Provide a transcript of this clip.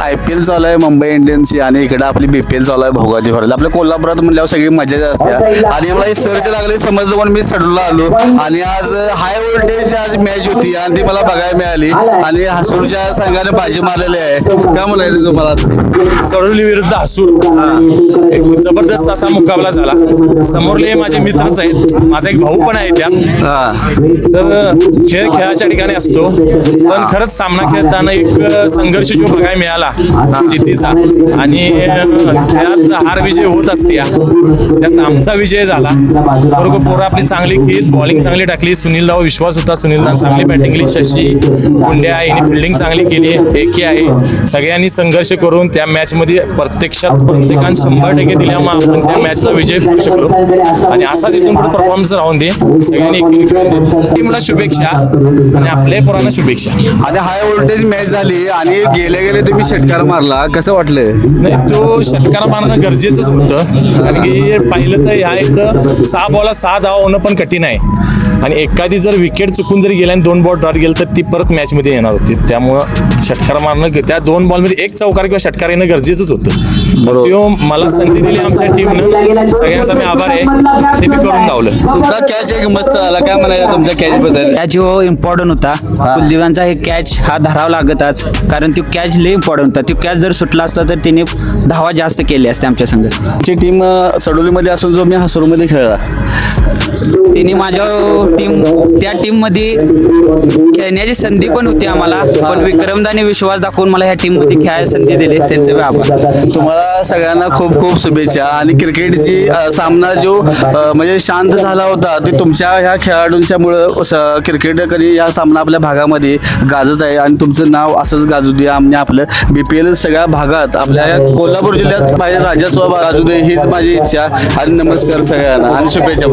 IPL चालू आहे मुंबई इंडियन्सची आणि इकडे आपली BPL चालू आहे भोगाची भरायला. आपल्या कोल्हापुरात म्हणल्यावर सगळी मजा असते आणि मला सर्च लागले समजलं पण मी सडूला आलो आणि आज हाय व्होल्टेज आज मॅच होती आणि ती मला बघायला मिळाली आणि हसूरच्या संघाने बाजी मारलेली आहे. काय म्हणायचं तुम्हाला? सडोली विरुद्ध हसूर एक जबरदस्त असा मुकाबला झाला. समोरले माझे मित्रच आहेत, माझा एक भाऊ पण आहे त्यात. तर खेळ खेळाच्या ठिकाणी असतो पण खरंच सामना खेळताना एक संघर्ष जो बघायला मिळाला जिद्दीचा आणि खेळात हार विजय होत असते त्यात आमचा विजय झाला. बरोबर पोरं आपली चांगली खेळ बॉलिंग चांगली टाकली. सुनीलदावर विश्वास होता, सुनीलदा चांगली बॅटिंग केली. शशी गुंड्या यांनी फिल्डिंग चांगली केली. एके आहे सगळ्यांनी संघर्ष करून त्या मॅच मध्ये प्रत्यक्षात प्रत्येकाने 100% दिल्यामुळे आपण त्या मॅचला विजय करू शकलो आणि असाच इथून पुढे परफॉर्मन्स राहून दे. सगळ्यांनी टीमला शुभेच्छा आणि आपल्या पोरांना शुभेच्छा. आणि हाय व्होल्टेज मॅच झाली आणि गेले गेले तुम्ही षटकार मारला, कसं वाटलं? नाही तो षटकार मारणं गरजेचंच होतं कारण की पाहिलं तर ह्या एक 6 बॉलला 6 धावा होणं पण कठीण आहे आणि एखादी जर विकेट चुकून जरी गेला आणि 2 बॉल डॉट गेलं तर ती परत मॅच मध्ये येणार होती. त्यामुळं षटकार मारणं त्या 2 बॉलमध्ये एक चौकार किंवा षटकार येणं गरजेचंच होतं. बरोबर मला संधी दिली आमच्या टीमनं, सगळ्यांचा मी आभार आहे. ते मी करून धावलं. तुमचा कॅच एक मस्त झाला, काय म्हणायचं तुमच्या कॅच बद्दल? कॅच हो इम्पॉर्टंट होता. कुलदीपांचा हे कॅच हा धरावा लागतच कारण तो कॅच लय इम्पॉर्टंट होता. तो कॅच जर सुटला असता तर त्याने धावा जास्त केली असते आमच्या संघ. ची टीम सडोलीमध्ये असून जो मी हसूरमध्ये खेळला तिने माझ्या त्या टीममध्ये खेळण्याची संधी पण होती आम्हाला, पण विक्रमदाने विश्वास दाखवून मला ह्या टीममध्ये खेळायला संधी दिली त्यांचे आभार. तुम्हाला सगळ्यांना खूप खूप शुभेच्छा. आणि क्रिकेटची सामना जो म्हणजे शांत झाला होता ते तुमच्या ह्या खेळाडूंच्यामुळं क्रिकेटकडे या सामना आपल्या भागामध्ये गाजत आहे आणि तुमचं नाव असंच गाजू दे आणि आपलं BPL सगळ्या भागात आपल्या या कोल्हापूर जिल्ह्यात बाहेर राज्यात गाजू दे हीच माझी इच्छा. आणि नमस्कार सगळ्यांना आणि शुभेच्छा.